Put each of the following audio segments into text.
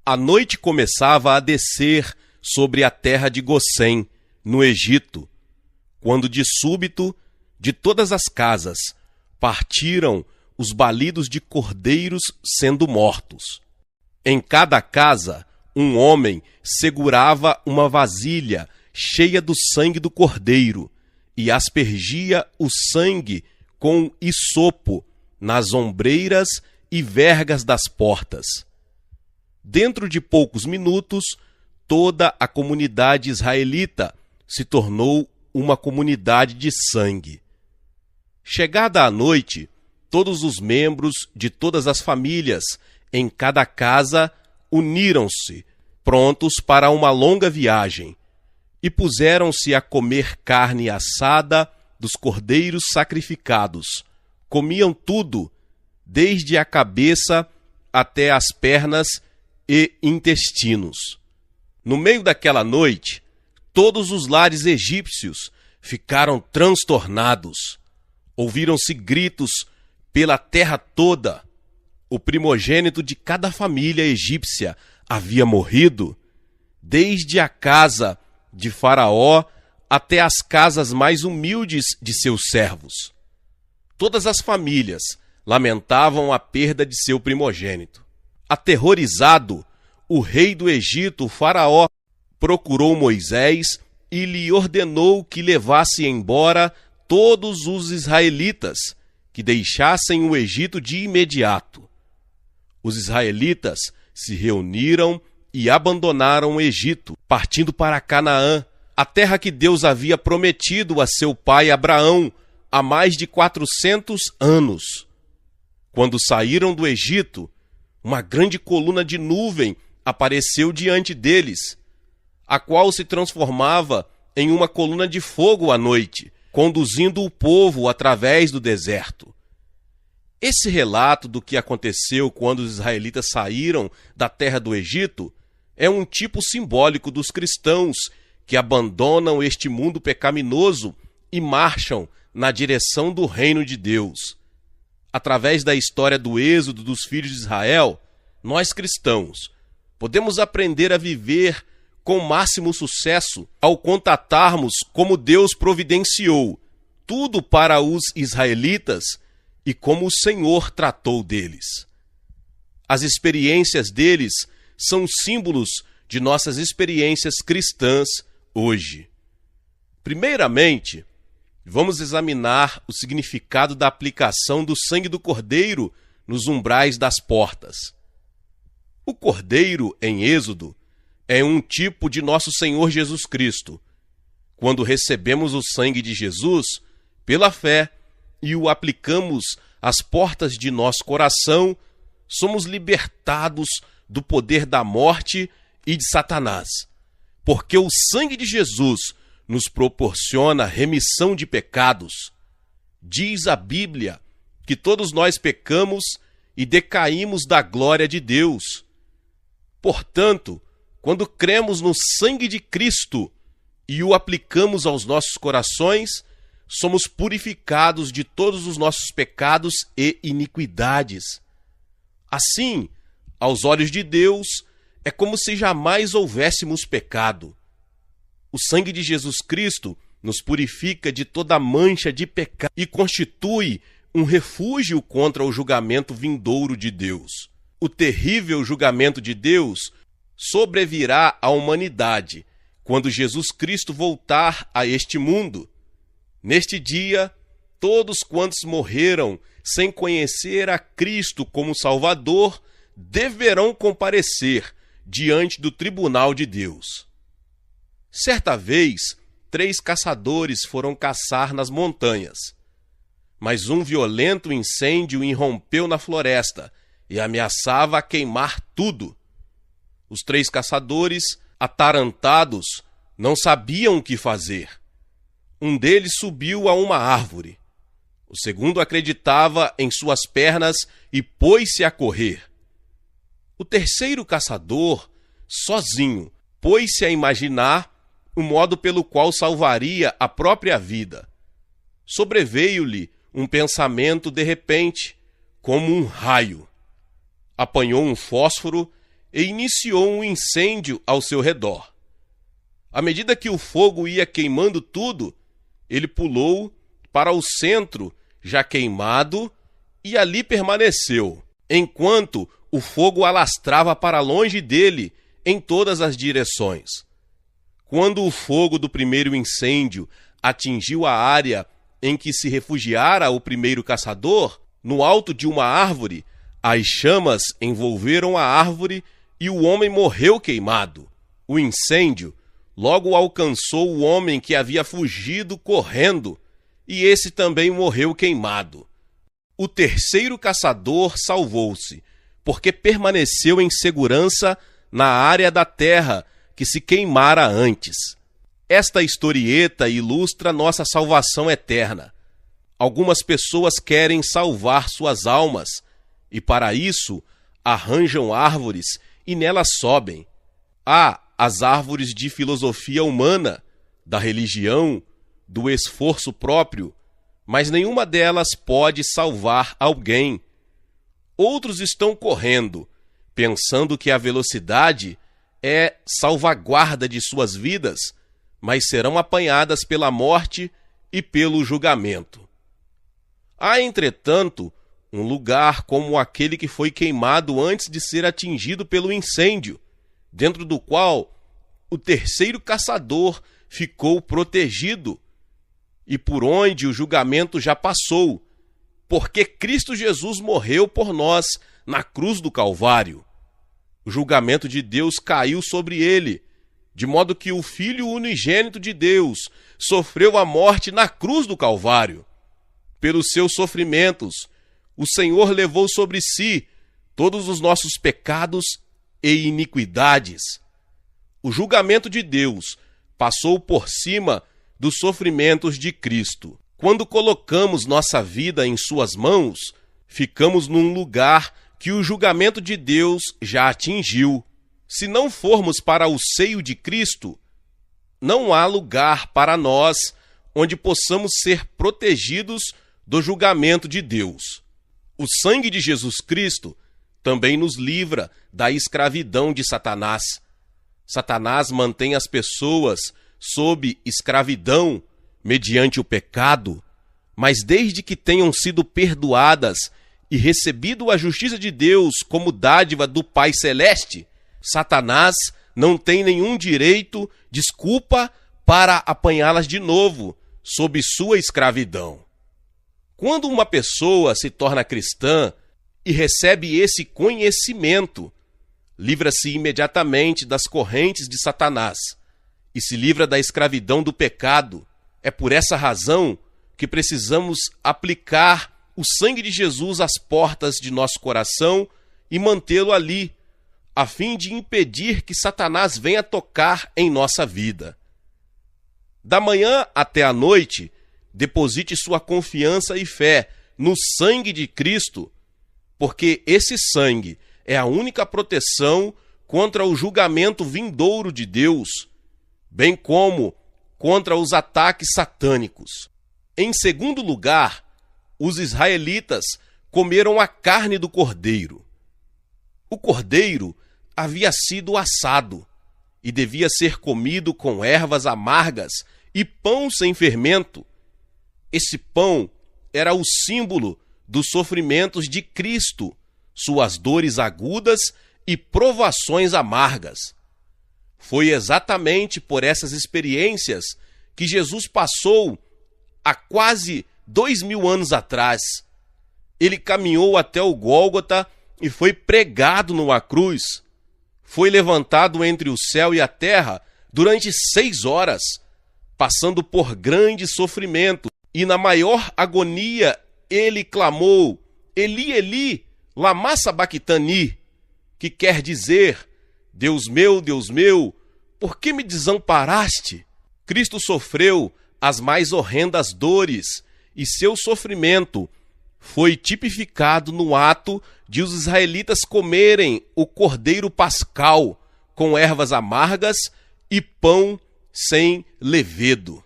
A noite começava a descer sobre a terra de Gossém, no Egito, quando de súbito, de todas as casas, partiram os balidos de cordeiros sendo mortos. Em cada casa, um homem segurava uma vasilha cheia do sangue do cordeiro e aspergia o sangue com isopo nas ombreiras e vergas das portas. Dentro de poucos minutos, toda a comunidade israelita se tornou uma comunidade de sangue. Chegada a noite, todos os membros de todas as famílias em cada casa uniram-se, prontos para uma longa viagem, e puseram-se a comer carne assada dos cordeiros sacrificados. Comiam tudo, desde a cabeça até as pernas e intestinos. No meio daquela noite, todos os lares egípcios ficaram transtornados. Ouviram-se gritos pela terra toda. O primogênito de cada família egípcia havia morrido, desde a casa de Faraó até as casas mais humildes de seus servos. Todas as famílias lamentavam a perda de seu primogênito. Aterrorizado, o rei do Egito, Faraó, procurou Moisés e lhe ordenou que levasse embora todos os israelitas, que deixassem o Egito de imediato. Os israelitas se reuniram e abandonaram o Egito, partindo para Canaã, a terra que Deus havia prometido a seu pai Abraão há mais de 400 anos. Quando saíram do Egito, uma grande coluna de nuvem apareceu diante deles, a qual se transformava em uma coluna de fogo à noite, conduzindo o povo através do deserto. Esse relato do que aconteceu quando os israelitas saíram da terra do Egito é um tipo simbólico dos cristãos que abandonam este mundo pecaminoso e marcham na direção do reino de Deus. Através da história do êxodo dos filhos de Israel, nós cristãos podemos aprender a viver com máximo sucesso ao contatarmos como Deus providenciou tudo para os israelitas e como o Senhor tratou deles. As experiências deles são símbolos de nossas experiências cristãs hoje. Primeiramente, vamos examinar o significado da aplicação do sangue do cordeiro nos umbrais das portas. O cordeiro, em Êxodo, é um tipo de nosso Senhor Jesus Cristo. Quando recebemos o sangue de Jesus, pela fé, e o aplicamos às portas de nosso coração, somos libertados do poder da morte e de Satanás, porque o sangue de Jesus nos proporciona remissão de pecados. Diz a Bíblia que todos nós pecamos e decaímos da glória de Deus. Portanto, quando cremos no sangue de Cristo e o aplicamos aos nossos corações, somos purificados de todos os nossos pecados e iniquidades. Assim, aos olhos de Deus, é como se jamais houvéssemos pecado. O sangue de Jesus Cristo nos purifica de toda mancha de pecado e constitui um refúgio contra o julgamento vindouro de Deus. O terrível julgamento de Deus sobrevirá à humanidade quando Jesus Cristo voltar a este mundo. Neste dia, todos quantos morreram sem conhecer a Cristo como Salvador deverão comparecer diante do tribunal de Deus. Certa vez, 3 caçadores foram caçar nas montanhas, mas um violento incêndio irrompeu na floresta e ameaçava queimar tudo. Os 3 caçadores, atarantados, não sabiam o que fazer. Um deles subiu a uma árvore. O segundo acreditava em suas pernas e pôs-se a correr. O terceiro caçador, sozinho, pôs-se a imaginar o modo pelo qual salvaria a própria vida. Sobreveio-lhe um pensamento de repente, como um raio. Apanhou um fósforo e iniciou um incêndio ao seu redor. À medida que o fogo ia queimando tudo, ele pulou para o centro, já queimado, e ali permaneceu, enquanto o fogo alastrava para longe dele em todas as direções. Quando o fogo do primeiro incêndio atingiu a área em que se refugiara o primeiro caçador, no alto de uma árvore, as chamas envolveram a árvore e o homem morreu queimado. O incêndio logo alcançou o homem que havia fugido correndo, e esse também morreu queimado. O terceiro caçador salvou-se, porque permaneceu em segurança na área da terra que se queimara antes. Esta historieta ilustra nossa salvação eterna. Algumas pessoas querem salvar suas almas e, para isso, arranjam árvores e nelas sobem. Há as árvores de filosofia humana, da religião, do esforço próprio, mas nenhuma delas pode salvar alguém. Outros estão correndo, pensando que a velocidade é salvaguarda de suas vidas, mas serão apanhadas pela morte e pelo julgamento. Há, entretanto, um lugar como aquele que foi queimado antes de ser atingido pelo incêndio, dentro do qual o terceiro caçador ficou protegido e por onde o julgamento já passou, porque Cristo Jesus morreu por nós na cruz do Calvário. O julgamento de Deus caiu sobre ele, de modo que o Filho unigênito de Deus sofreu a morte na cruz do Calvário. Pelos seus sofrimentos, o Senhor levou sobre si todos os nossos pecados e iniquidades. O julgamento de Deus passou por cima dos sofrimentos de Cristo. Quando colocamos nossa vida em suas mãos, ficamos num lugar que o julgamento de Deus já atingiu. Se não formos para o seio de Cristo, não há lugar para nós onde possamos ser protegidos do julgamento de Deus. O sangue de Jesus Cristo também nos livra da escravidão de Satanás. Satanás mantém as pessoas sob escravidão mediante o pecado, mas desde que tenham sido perdoadas e recebido a justiça de Deus como dádiva do Pai Celeste, Satanás não tem nenhum direito, desculpa, para apanhá-las de novo sob sua escravidão. Quando uma pessoa se torna cristã e recebe esse conhecimento, livra-se imediatamente das correntes de Satanás e se livra da escravidão do pecado. É por essa razão que precisamos aplicar o sangue de Jesus às portas de nosso coração e mantê-lo ali, a fim de impedir que Satanás venha tocar em nossa vida. Da manhã até a noite, deposite sua confiança e fé no sangue de Cristo, porque esse sangue é a única proteção contra o julgamento vindouro de Deus, bem como contra os ataques satânicos. Em segundo lugar, os israelitas comeram a carne do cordeiro. O cordeiro havia sido assado e devia ser comido com ervas amargas e pão sem fermento. Esse pão era o símbolo dos sofrimentos de Cristo, suas dores agudas e provações amargas. Foi exatamente por essas experiências que Jesus passou há quase 2000 anos atrás. Ele caminhou até o Gólgota e foi pregado numa cruz. Foi levantado entre o céu e a terra durante 6 horas, passando por grande sofrimento. E na maior agonia ele clamou: Eli, Eli, lama sabactani, que quer dizer: Deus meu, por que me desamparaste? Cristo sofreu as mais horrendas dores e seu sofrimento foi tipificado no ato de os israelitas comerem o cordeiro pascal com ervas amargas e pão sem levedo.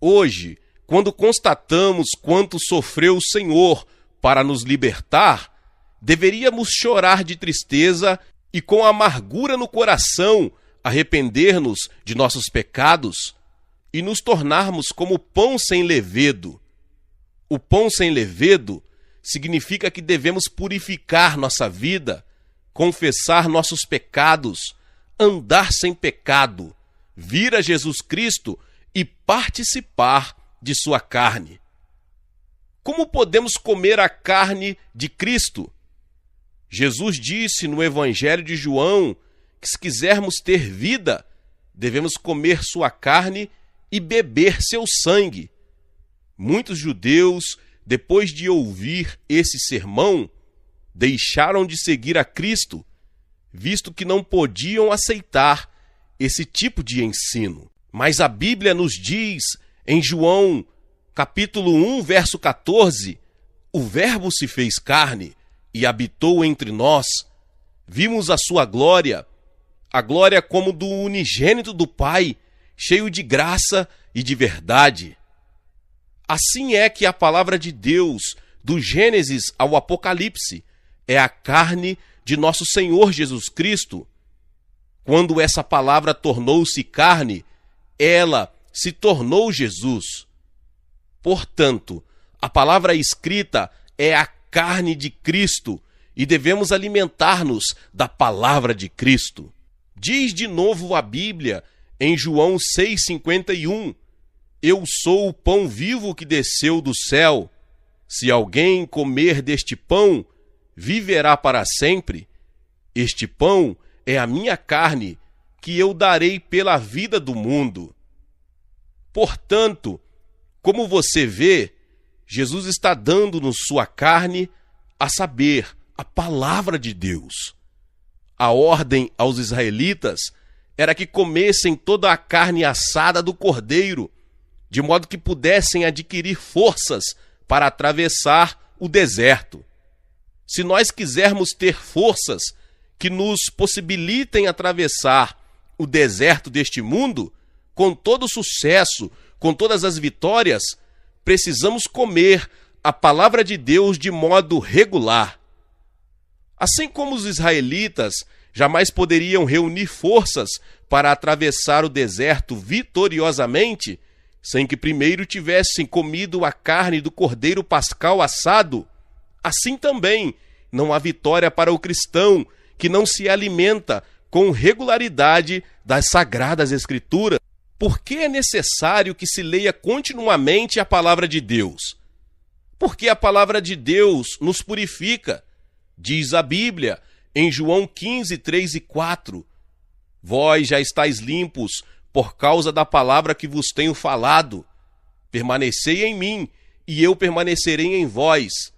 Hoje, quando constatamos quanto sofreu o Senhor para nos libertar, deveríamos chorar de tristeza e com amargura no coração arrepender-nos de nossos pecados e nos tornarmos como pão sem levedo. O pão sem levedo significa que devemos purificar nossa vida, confessar nossos pecados, andar sem pecado, vir a Jesus Cristo e participar de sua carne. Como podemos comer a carne de Cristo? Jesus disse no Evangelho de João que se quisermos ter vida, devemos comer sua carne e beber seu sangue. Muitos judeus, depois de ouvir esse sermão, deixaram de seguir a Cristo, visto que não podiam aceitar esse tipo de ensino. Mas a Bíblia nos diz, em João, capítulo 1, verso 14, o Verbo se fez carne e habitou entre nós. Vimos a sua glória, a glória como do unigênito do Pai, cheio de graça e de verdade. Assim é que a palavra de Deus, do Gênesis ao Apocalipse, é a carne de nosso Senhor Jesus Cristo. Quando essa palavra tornou-se carne, ela se tornou Jesus. Portanto, a palavra escrita é a carne de Cristo e devemos alimentar-nos da palavra de Cristo. Diz de novo a Bíblia, em João 6,51, eu sou o pão vivo que desceu do céu. Se alguém comer deste pão, viverá para sempre. Este pão é a minha carne, que eu darei pela vida do mundo. Portanto, como você vê, Jesus está dando-nos sua carne, a saber, a palavra de Deus. A ordem aos israelitas era que comessem toda a carne assada do cordeiro, de modo que pudessem adquirir forças para atravessar o deserto. Se nós quisermos ter forças que nos possibilitem atravessar o deserto deste mundo, com todo sucesso, com todas as vitórias, precisamos comer a palavra de Deus de modo regular. Assim como os israelitas jamais poderiam reunir forças para atravessar o deserto vitoriosamente, sem que primeiro tivessem comido a carne do cordeiro pascal assado, assim também não há vitória para o cristão que não se alimenta com regularidade das Sagradas Escrituras. Por que é necessário que se leia continuamente a palavra de Deus? Porque a palavra de Deus nos purifica. Diz a Bíblia, em João 15, 3 e 4, vós já estáis limpos por causa da palavra que vos tenho falado. Permanecei em mim, e eu permanecerei em vós.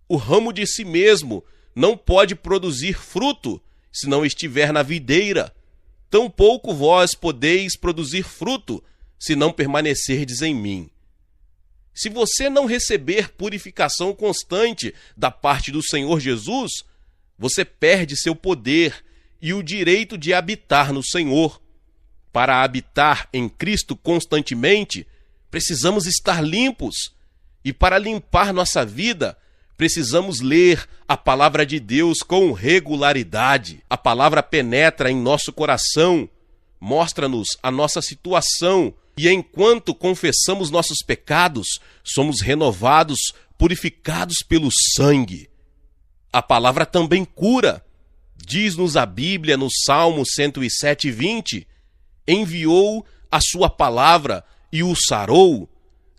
O ramo de si mesmo não pode produzir fruto, se não estiver na videira. Tampouco vós podeis produzir fruto, se não permanecerdes em mim. Se você não receber purificação constante da parte do Senhor Jesus, você perde seu poder e o direito de habitar no Senhor. Para habitar em Cristo constantemente, precisamos estar limpos. E para limpar nossa vida, precisamos ler a palavra de Deus com regularidade. A palavra penetra em nosso coração, mostra-nos a nossa situação, e enquanto confessamos nossos pecados, somos renovados, purificados pelo sangue. A palavra também cura. Diz-nos a Bíblia no Salmo 107, 20, enviou a sua palavra e os sarou,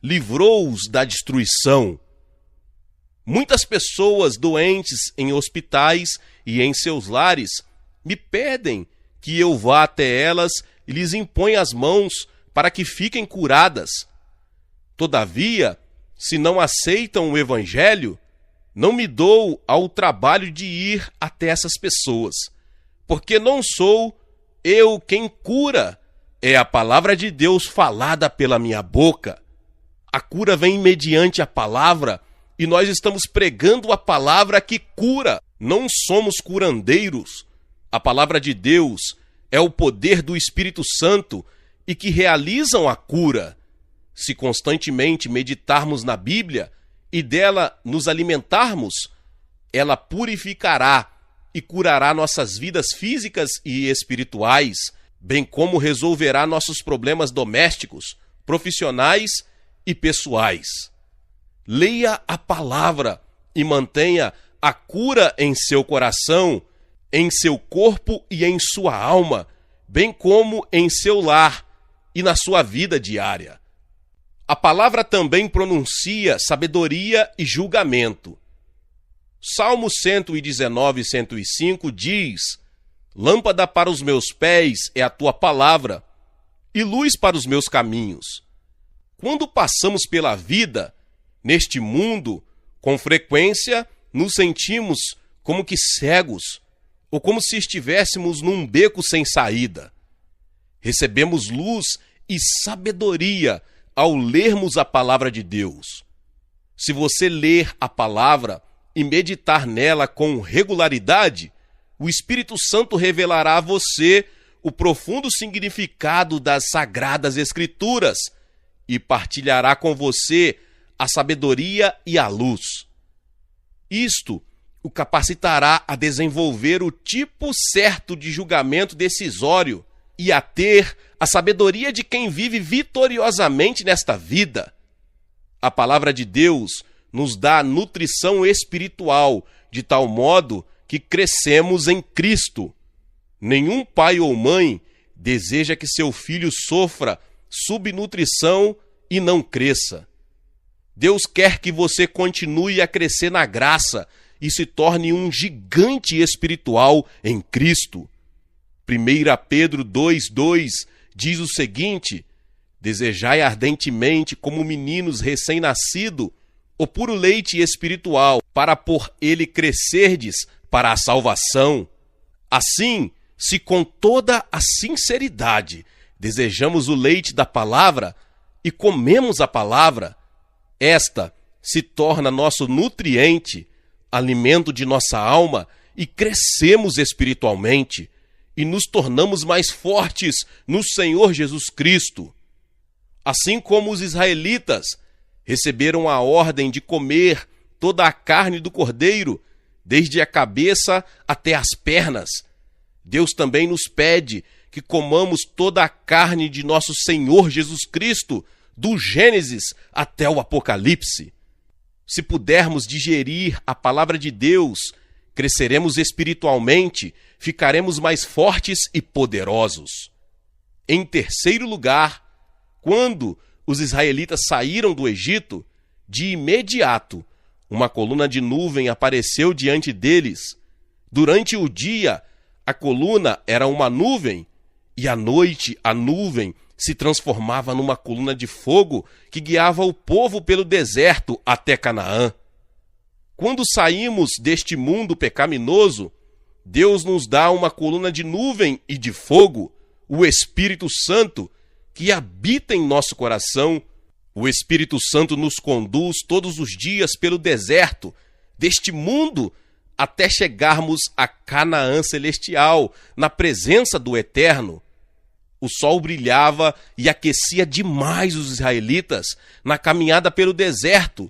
livrou-os da destruição. Muitas pessoas doentes em hospitais e em seus lares me pedem que eu vá até elas e lhes imponha as mãos para que fiquem curadas. Todavia, se não aceitam o Evangelho, não me dou ao trabalho de ir até essas pessoas, porque não sou eu quem cura, é a palavra de Deus falada pela minha boca. A cura vem mediante a palavra, e nós estamos pregando a palavra que cura. Não somos curandeiros. A palavra de Deus é o poder do Espírito Santo e que realizam a cura. Se constantemente meditarmos na Bíblia e dela nos alimentarmos, ela purificará e curará nossas vidas físicas e espirituais, bem como resolverá nossos problemas domésticos, profissionais e pessoais. Leia a palavra e mantenha a cura em seu coração, em seu corpo e em sua alma, bem como em seu lar e na sua vida diária. A palavra também pronuncia sabedoria e julgamento. Salmo 119, 105 diz: Lâmpada para os meus pés é a tua palavra, e luz para os meus caminhos. Quando passamos pela vida, neste mundo, com frequência nos sentimos como que cegos, ou como se estivéssemos num beco sem saída. Recebemos luz e sabedoria ao lermos a palavra de Deus. Se você ler a palavra e meditar nela com regularidade, o Espírito Santo revelará a você o profundo significado das Sagradas Escrituras e partilhará com você a sabedoria e a luz. Isto o capacitará a desenvolver o tipo certo de julgamento decisório e a ter a sabedoria de quem vive vitoriosamente nesta vida. A palavra de Deus nos dá nutrição espiritual, de tal modo que crescemos em Cristo. Nenhum pai ou mãe deseja que seu filho sofra subnutrição e não cresça. Deus quer que você continue a crescer na graça e se torne um gigante espiritual em Cristo. 1 Pedro 2,2 diz o seguinte: Desejai ardentemente, como meninos recém-nascidos, o puro leite espiritual, para por ele crescerdes para a salvação. Assim, se com toda a sinceridade desejamos o leite da palavra e comemos a palavra, esta se torna nosso nutriente, alimento de nossa alma, e crescemos espiritualmente, e nos tornamos mais fortes no Senhor Jesus Cristo. Assim como os israelitas receberam a ordem de comer toda a carne do cordeiro, desde a cabeça até as pernas, Deus também nos pede que comamos toda a carne de nosso Senhor Jesus Cristo, do Gênesis até o Apocalipse. Se pudermos digerir a palavra de Deus, cresceremos espiritualmente, ficaremos mais fortes e poderosos. Em terceiro lugar, quando os israelitas saíram do Egito, de imediato, uma coluna de nuvem apareceu diante deles. Durante o dia, a coluna era uma nuvem, e à noite a nuvem se transformava numa coluna de fogo que guiava o povo pelo deserto até Canaã. Quando saímos deste mundo pecaminoso, Deus nos dá uma coluna de nuvem e de fogo, o Espírito Santo, que habita em nosso coração. O Espírito Santo nos conduz todos os dias pelo deserto deste mundo até chegarmos a Canaã celestial, na presença do Eterno. O sol brilhava e aquecia demais os israelitas na caminhada pelo deserto,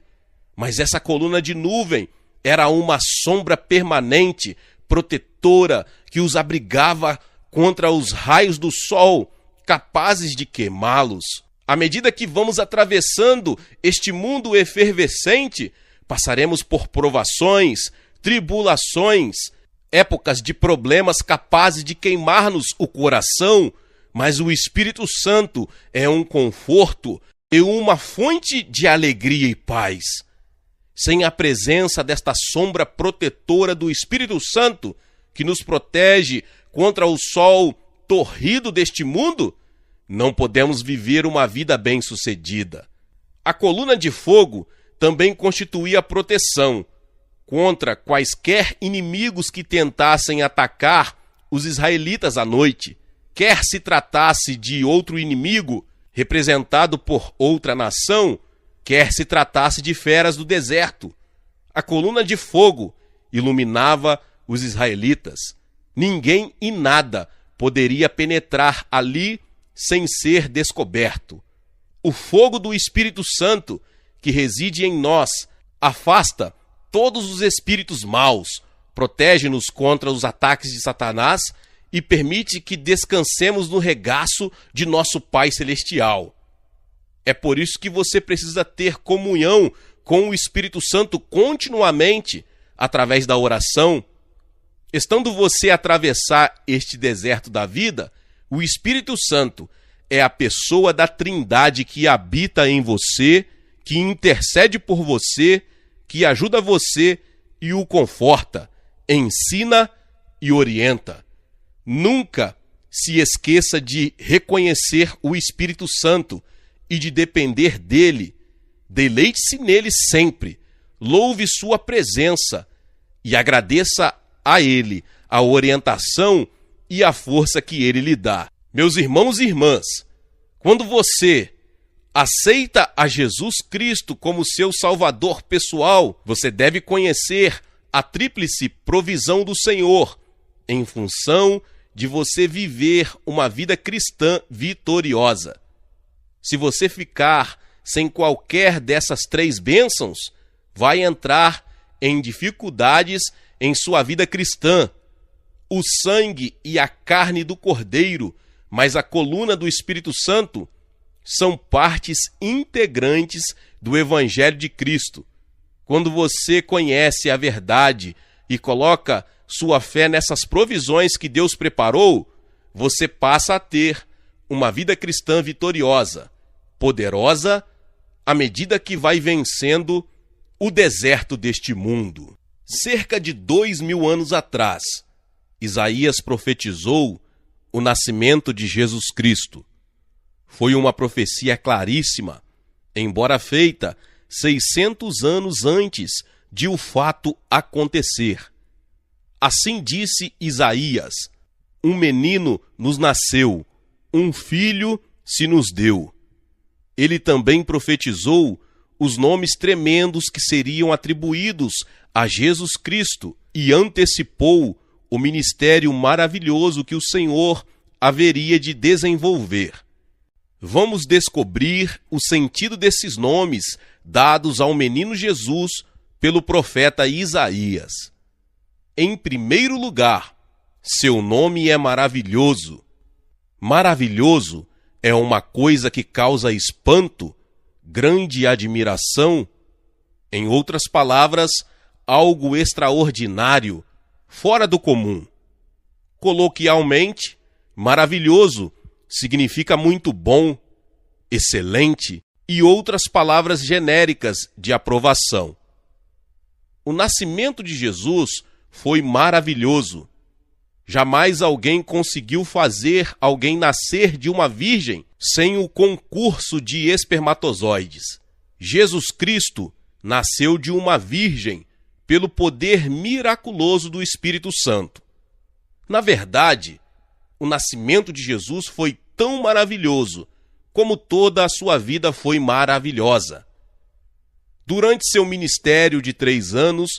mas essa coluna de nuvem era uma sombra permanente, protetora, que os abrigava contra os raios do sol, capazes de queimá-los. À medida que vamos atravessando este mundo efervescente, passaremos por provações, tribulações, épocas de problemas capazes de queimar-nos o coração, mas o Espírito Santo é um conforto e uma fonte de alegria e paz. Sem a presença desta sombra protetora do Espírito Santo, que nos protege contra o sol torrido deste mundo, não podemos viver uma vida bem-sucedida. A coluna de fogo também constituía proteção contra quaisquer inimigos que tentassem atacar os israelitas à noite. Quer se tratasse de outro inimigo, representado por outra nação, quer se tratasse de feras do deserto. A coluna de fogo iluminava os israelitas. Ninguém e nada poderia penetrar ali sem ser descoberto. O fogo do Espírito Santo, que reside em nós, afasta todos os espíritos maus, protege-nos contra os ataques de Satanás e permite que descansemos no regaço de nosso Pai Celestial. É por isso que você precisa ter comunhão com o Espírito Santo continuamente, através da oração. Estando você a atravessar este deserto da vida, o Espírito Santo é a pessoa da Trindade que habita em você, que intercede por você, que ajuda você e o conforta, ensina e orienta. Nunca se esqueça de reconhecer o Espírito Santo e de depender dele. Deleite-se nele sempre, louve sua presença e agradeça a ele a orientação e a força que ele lhe dá. Meus irmãos e irmãs, quando você aceita a Jesus Cristo como seu Salvador pessoal, você deve conhecer a tríplice provisão do Senhor, em função de você viver uma vida cristã vitoriosa. Se você ficar sem qualquer dessas três bênçãos, vai entrar em dificuldades em sua vida cristã. O sangue e a carne do Cordeiro, mas a coluna do Espírito Santo, são partes integrantes do Evangelho de Cristo. Quando você conhece a verdade e coloca sua fé nessas provisões que Deus preparou, você passa a ter uma vida cristã vitoriosa, poderosa, à medida que vai vencendo o deserto deste mundo. Cerca de 2000 anos atrás, Isaías profetizou o nascimento de Jesus Cristo. Foi uma profecia claríssima, embora feita 600 anos antes de o fato acontecer. Assim disse Isaías: um menino nos nasceu, um filho se nos deu. Ele também profetizou os nomes tremendos que seriam atribuídos a Jesus Cristo e antecipou o ministério maravilhoso que o Senhor haveria de desenvolver. Vamos descobrir o sentido desses nomes dados ao menino Jesus pelo profeta Isaías. Em primeiro lugar, seu nome é maravilhoso. Maravilhoso é uma coisa que causa espanto, grande admiração. Em outras palavras, algo extraordinário, fora do comum. Coloquialmente, maravilhoso significa muito bom, excelente e outras palavras genéricas de aprovação. O nascimento de Jesus foi maravilhoso. Jamais alguém conseguiu fazer alguém nascer de uma virgem sem o concurso de espermatozoides. Jesus Cristo nasceu de uma virgem pelo poder miraculoso do Espírito Santo. Na verdade, o nascimento de Jesus foi tão maravilhoso como toda a sua vida foi maravilhosa. Durante seu ministério de 3 anos,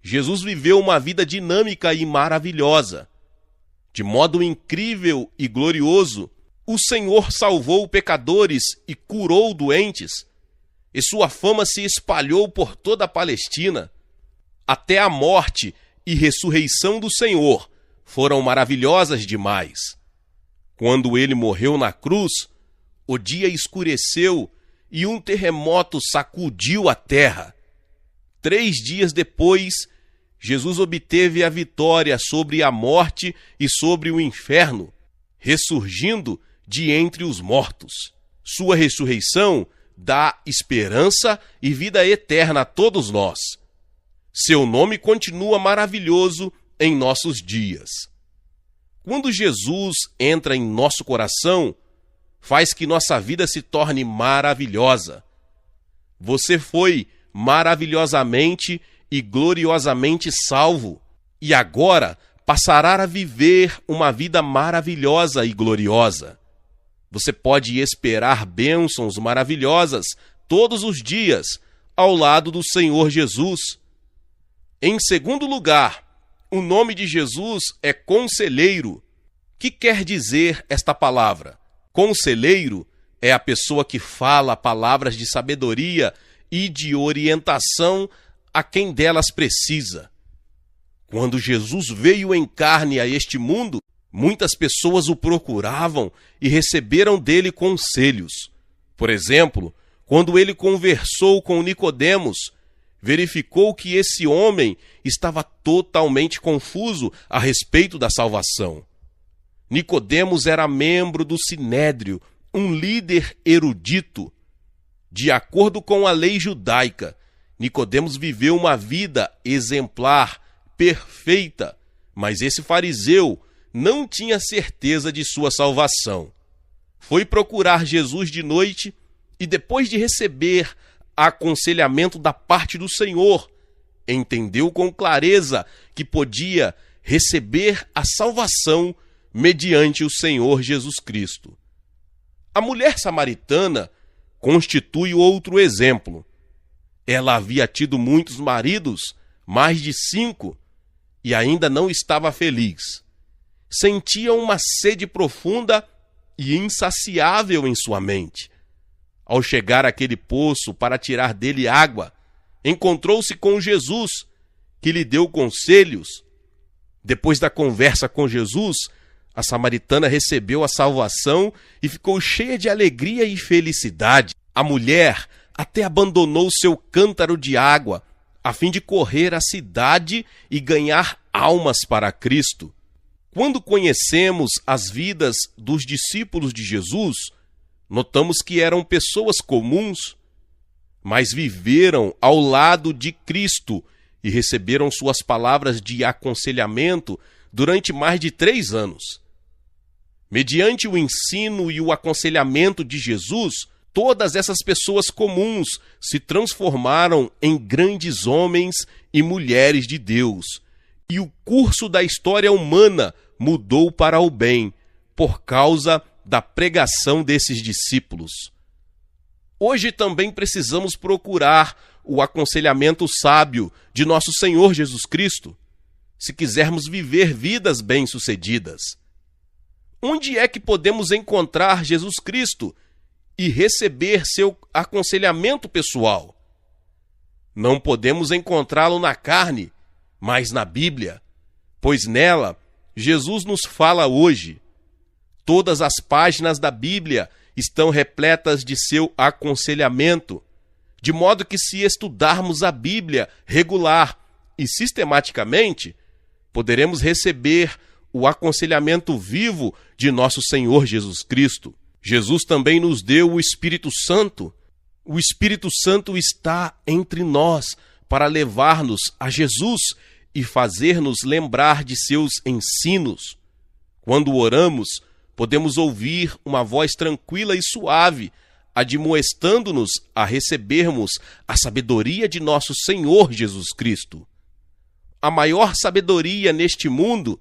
Jesus viveu uma vida dinâmica e maravilhosa. De modo incrível e glorioso, o Senhor salvou pecadores e curou doentes, e sua fama se espalhou por toda a Palestina. Até a morte e ressurreição do Senhor foram maravilhosas demais. Quando ele morreu na cruz, o dia escureceu e um terremoto sacudiu a terra. 3 dias depois, Jesus obteve a vitória sobre a morte e sobre o inferno, ressurgindo de entre os mortos. Sua ressurreição dá esperança e vida eterna a todos nós. Seu nome continua maravilhoso em nossos dias. Quando Jesus entra em nosso coração, faz que nossa vida se torne maravilhosa. Você foi maravilhosamente e gloriosamente salvo, e agora passará a viver uma vida maravilhosa e gloriosa. Você pode esperar bênçãos maravilhosas todos os dias ao lado do Senhor Jesus. Em segundo lugar, o nome de Jesus é Conselheiro. Que quer dizer esta palavra? Conselheiro é a pessoa que fala palavras de sabedoria e de orientação a quem delas precisa. Quando Jesus veio em carne a este mundo, muitas pessoas o procuravam e receberam dele conselhos. Por exemplo, quando ele conversou com Nicodemos, verificou que esse homem estava totalmente confuso a respeito da salvação. Nicodemos era membro do Sinédrio, um líder erudito. De acordo com a lei judaica, Nicodemos viveu uma vida exemplar, perfeita, mas esse fariseu não tinha certeza de sua salvação. Foi procurar Jesus de noite e, depois de receber aconselhamento da parte do Senhor, entendeu com clareza que podia receber a salvação mediante o Senhor Jesus Cristo. A mulher samaritana constitui outro exemplo. Ela havia tido muitos maridos, mais de 5, e ainda não estava feliz. Sentia uma sede profunda e insaciável em sua mente. Ao chegar àquele poço para tirar dele água, encontrou-se com Jesus, que lhe deu conselhos. Depois da conversa com Jesus, a samaritana recebeu a salvação e ficou cheia de alegria e felicidade. A mulher até abandonou seu cântaro de água, a fim de correr à cidade e ganhar almas para Cristo. Quando conhecemos as vidas dos discípulos de Jesus, notamos que eram pessoas comuns, mas viveram ao lado de Cristo e receberam suas palavras de aconselhamento durante mais de 3 anos. Mediante o ensino e o aconselhamento de Jesus, todas essas pessoas comuns se transformaram em grandes homens e mulheres de Deus. E o curso da história humana mudou para o bem, por causa da pregação desses discípulos. Hoje também precisamos procurar o aconselhamento sábio de nosso Senhor Jesus Cristo, se quisermos viver vidas bem-sucedidas. Onde é que podemos encontrar Jesus Cristo e receber seu aconselhamento pessoal? Não podemos encontrá-lo na carne, mas na Bíblia, pois nela Jesus nos fala hoje. Todas as páginas da Bíblia estão repletas de seu aconselhamento, de modo que, se estudarmos a Bíblia regular e sistematicamente, poderemos receber o aconselhamento vivo de nosso Senhor Jesus Cristo. Jesus também nos deu o Espírito Santo. O Espírito Santo está entre nós para levar-nos a Jesus e fazer-nos lembrar de seus ensinos. Quando oramos, podemos ouvir uma voz tranquila e suave, admoestando-nos a recebermos a sabedoria de nosso Senhor Jesus Cristo. A maior sabedoria neste mundo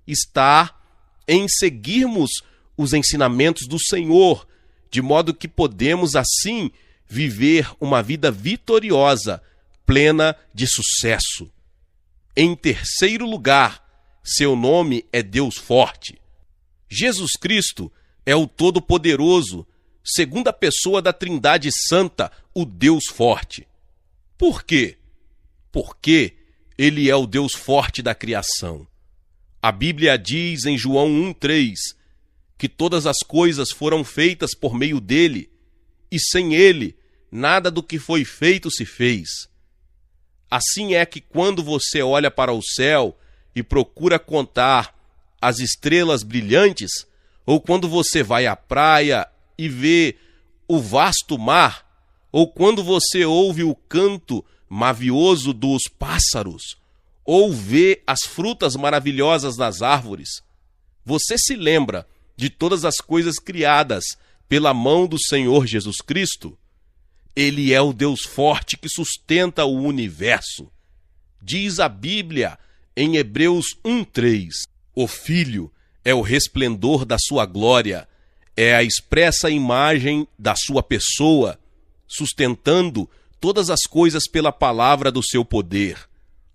está em seguirmos os ensinamentos do Senhor, de modo que podemos assim viver uma vida vitoriosa, plena de sucesso. Em terceiro lugar, seu nome é Deus Forte. Jesus Cristo é o Todo-Poderoso, segunda pessoa da Trindade Santa, o Deus Forte. Por quê? Porque ele é o Deus forte da criação. A Bíblia diz em João 1,3 que todas as coisas foram feitas por meio dele, e sem ele, nada do que foi feito se fez. Assim é que quando você olha para o céu e procura contar as estrelas brilhantes, ou quando você vai à praia e vê o vasto mar, ou quando você ouve o canto mavioso dos pássaros, ou vê as frutas maravilhosas das árvores, você se lembra de todas as coisas criadas pela mão do Senhor Jesus Cristo? Ele é o Deus forte que sustenta o universo. Diz a Bíblia em Hebreus 1,3: o Filho é o resplendor da sua glória, é a expressa imagem da sua pessoa, sustentando todas as coisas pela palavra do seu poder.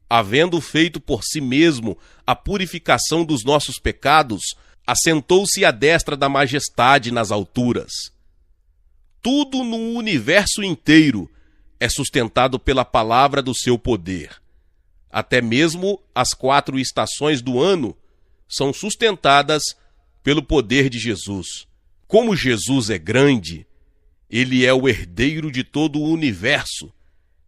Havendo feito por si mesmo a purificação dos nossos pecados, assentou-se à destra da majestade nas alturas. Tudo no universo inteiro é sustentado pela palavra do seu poder. até mesmo as 4 estações do ano, são sustentadas pelo poder de Jesus. Como Jesus é grande, ele é o herdeiro de todo o universo.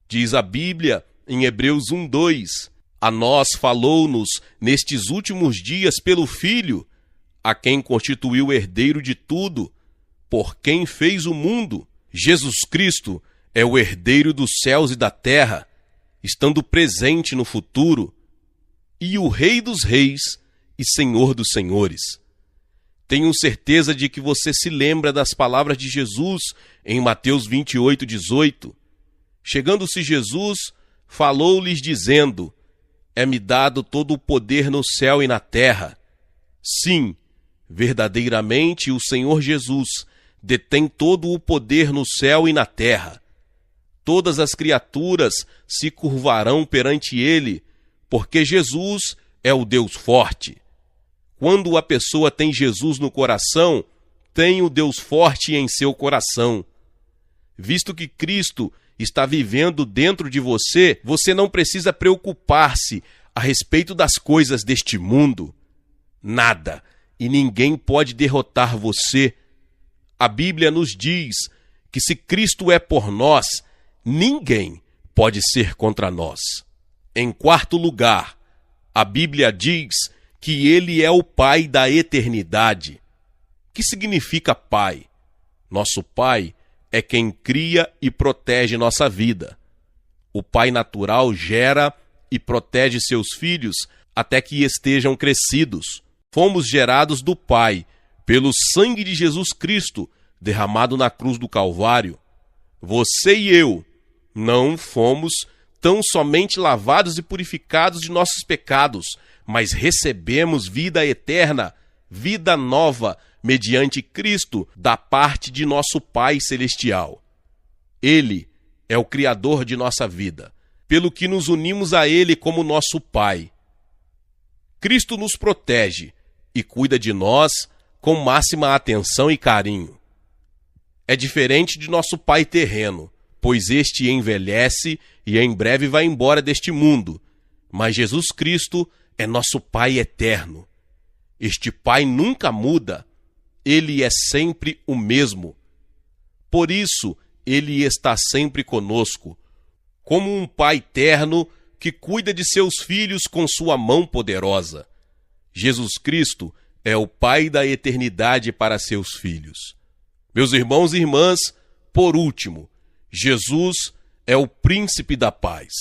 Diz a Bíblia em Hebreus 1:2, a nós falou-nos nestes últimos dias pelo Filho, a quem constituiu herdeiro de tudo, por quem fez o mundo. Jesus Cristo é o herdeiro dos céus e da terra, estando presente no futuro, e o Rei dos Reis e Senhor dos Senhores. Tenho certeza de que você se lembra das palavras de Jesus em Mateus 28:18. Chegando-se Jesus, falou-lhes dizendo: é-me dado todo o poder no céu e na terra. Sim, verdadeiramente o Senhor Jesus detém todo o poder no céu e na terra. Todas as criaturas se curvarão perante ele, porque Jesus é o Deus forte. Quando a pessoa tem Jesus no coração, tem o Deus forte em seu coração. Visto que Cristo está vivendo dentro de você, você não precisa preocupar-se a respeito das coisas deste mundo. Nada e ninguém pode derrotar você. A Bíblia nos diz que se Cristo é por nós, ninguém pode ser contra nós. Em quarto lugar, a Bíblia diz que ele é o Pai da eternidade. Que significa Pai? Nosso Pai é quem cria e protege nossa vida. O pai natural gera e protege seus filhos até que estejam crescidos. Fomos gerados do Pai pelo sangue de Jesus Cristo derramado na cruz do Calvário. Você e eu não fomos tão somente lavados e purificados de nossos pecados, mas recebemos vida eterna, vida nova, mediante Cristo, da parte de nosso Pai Celestial. Ele é o Criador de nossa vida, pelo que nos unimos a Ele como nosso Pai. Cristo nos protege e cuida de nós com máxima atenção e carinho. É diferente de nosso pai terreno, pois este envelhece e em breve vai embora deste mundo. Mas Jesus Cristo é nosso Pai eterno. Este Pai nunca muda. Ele é sempre o mesmo. Por isso, ele está sempre conosco, como um Pai terno que cuida de seus filhos com sua mão poderosa. Jesus Cristo é o Pai da eternidade para seus filhos. Meus irmãos e irmãs, por último, Jesus é o príncipe da paz.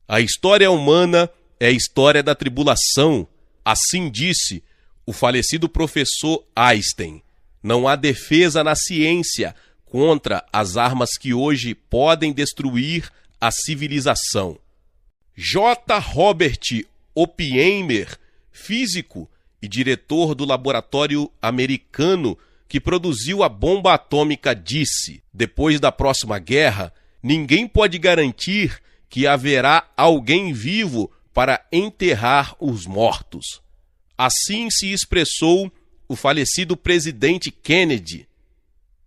A história humana é a história da tribulação. Assim disse o falecido professor Einstein. Não há defesa na ciência contra as armas que hoje podem destruir a civilização. J. Robert Oppenheimer, físico e diretor do laboratório americano que produziu a bomba atômica, disse: depois da próxima guerra, ninguém pode garantir que haverá alguém vivo para enterrar os mortos. Assim se expressou o falecido presidente Kennedy.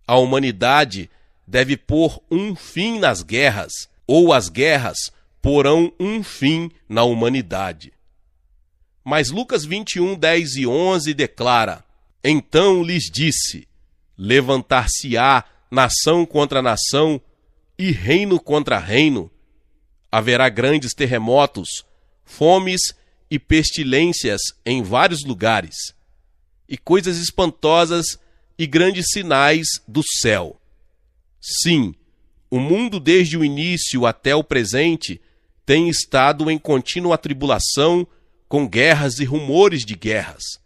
A humanidade deve pôr um fim nas guerras, ou as guerras porão um fim na humanidade. Mas Lucas 21, 10 e 11 declara: então lhes disse: levantar-se-á nação contra nação e reino contra reino. Haverá grandes terremotos, fomes e pestilências em vários lugares, e coisas espantosas e grandes sinais do céu. Sim, o mundo desde o início até o presente tem estado em contínua tribulação, com guerras e rumores de guerras.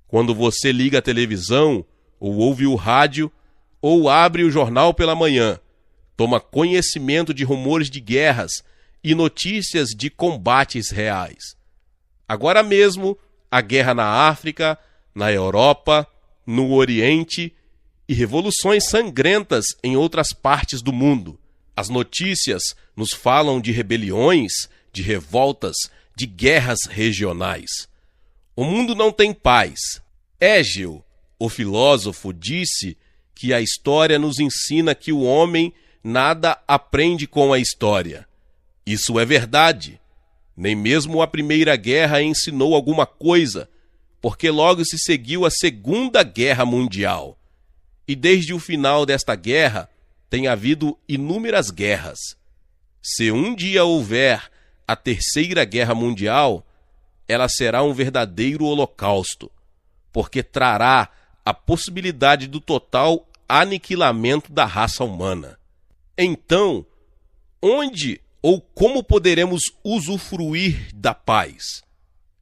Quando você liga a televisão, ou ouve o rádio, ou abre o jornal pela manhã, toma conhecimento de rumores de guerras e notícias de combates reais. Agora mesmo, a guerra na África, na Europa, no Oriente e revoluções sangrentas em outras partes do mundo. As notícias nos falam de rebeliões, de revoltas, de guerras regionais. O mundo não tem paz. Hegel, o filósofo, disse que a história nos ensina que o homem nada aprende com a história. Isso é verdade. Nem mesmo a Primeira Guerra ensinou alguma coisa, porque logo se seguiu a Segunda Guerra Mundial. E desde o final desta guerra, tem havido inúmeras guerras. Se um dia houver a Terceira Guerra Mundial, ela será um verdadeiro holocausto, porque trará a possibilidade do total aniquilamento da raça humana. Então, onde ou como poderemos usufruir da paz?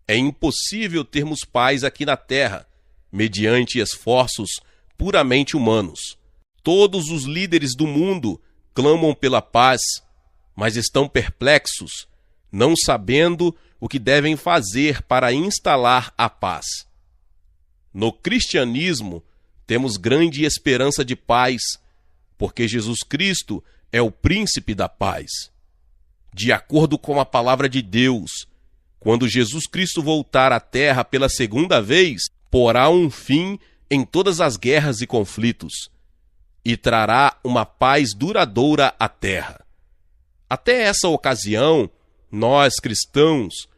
É impossível termos paz aqui na Terra, mediante esforços puramente humanos. Todos os líderes do mundo clamam pela paz, mas estão perplexos, não sabendo o que devem fazer para instalar a paz. No cristianismo, temos grande esperança de paz, porque Jesus Cristo é o príncipe da paz. De acordo com a palavra de Deus, quando Jesus Cristo voltar à terra pela segunda vez, porá um fim em todas as guerras e conflitos, e trará uma paz duradoura à terra. Até essa ocasião, nós cristãos,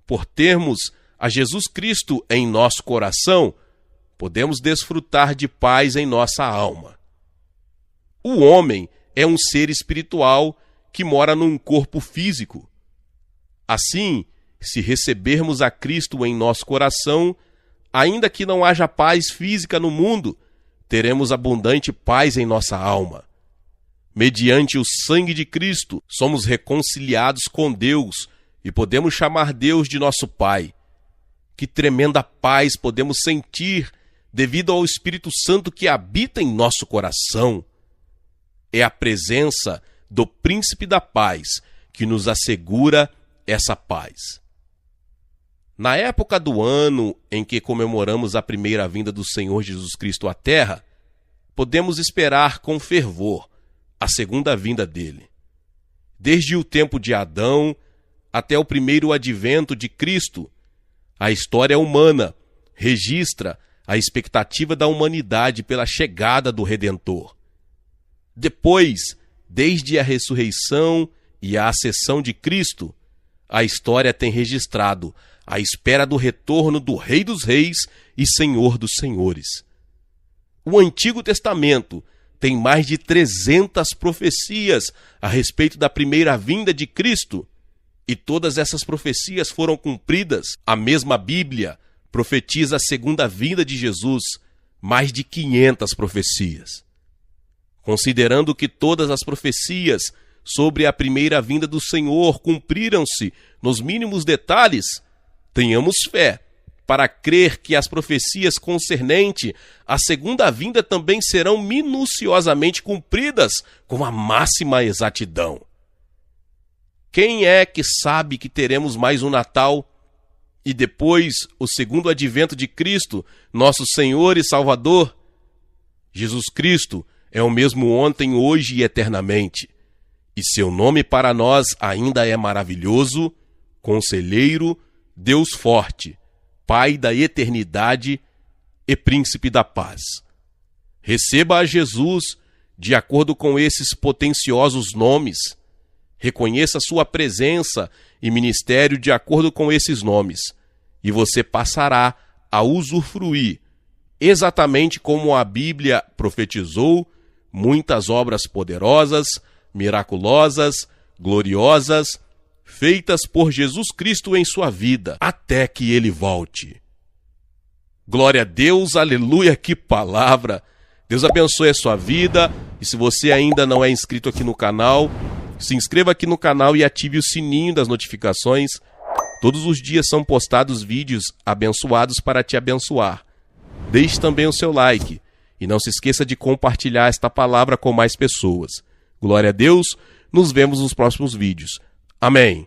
por termos a Jesus Cristo em nosso coração, podemos desfrutar de paz em nossa alma. O homem é um ser espiritual que mora num corpo físico. Assim, se recebermos a Cristo em nosso coração, ainda que não haja paz física no mundo, teremos abundante paz em nossa alma. Mediante o sangue de Cristo, somos reconciliados com Deus e podemos chamar Deus de nosso Pai. Que tremenda paz podemos sentir devido ao Espírito Santo que habita em nosso coração. É a presença do Príncipe da Paz que nos assegura essa paz. Na época do ano em que comemoramos a primeira vinda do Senhor Jesus Cristo à Terra, podemos esperar com fervor a segunda vinda dele. Desde o tempo de Adão até o primeiro advento de Cristo, a história humana registra a expectativa da humanidade pela chegada do Redentor. Depois, desde a ressurreição e a ascensão de Cristo, a história tem registrado a espera do retorno do Rei dos Reis e Senhor dos Senhores. O Antigo Testamento tem mais de 300 profecias a respeito da primeira vinda de Cristo, e todas essas profecias foram cumpridas. A mesma Bíblia profetiza a segunda vinda de Jesus, mais de 500 profecias. Considerando que todas as profecias sobre a primeira vinda do Senhor cumpriram-se nos mínimos detalhes, tenhamos fé para crer que as profecias concernentes à segunda vinda também serão minuciosamente cumpridas com a máxima exatidão. Quem é que sabe que teremos mais um Natal e depois o segundo advento de Cristo, nosso Senhor e Salvador? Jesus Cristo é o mesmo ontem, hoje e eternamente. E seu nome para nós ainda é maravilhoso, Conselheiro, Deus forte, Pai da eternidade e Príncipe da paz. Receba a Jesus de acordo com esses potenciosos nomes. Reconheça sua presença e ministério de acordo com esses nomes, e você passará a usufruir, exatamente como a Bíblia profetizou, muitas obras poderosas, miraculosas, gloriosas, feitas por Jesus Cristo em sua vida, até que ele volte. Glória a Deus, aleluia, que palavra! Deus abençoe a sua vida, e se você ainda não é inscrito aqui no canal, se inscreva aqui no canal e ative o sininho das notificações. Todos os dias são postados vídeos abençoados para te abençoar. Deixe também o seu like e não se esqueça de compartilhar esta palavra com mais pessoas. Glória a Deus, nos vemos nos próximos vídeos. Amém.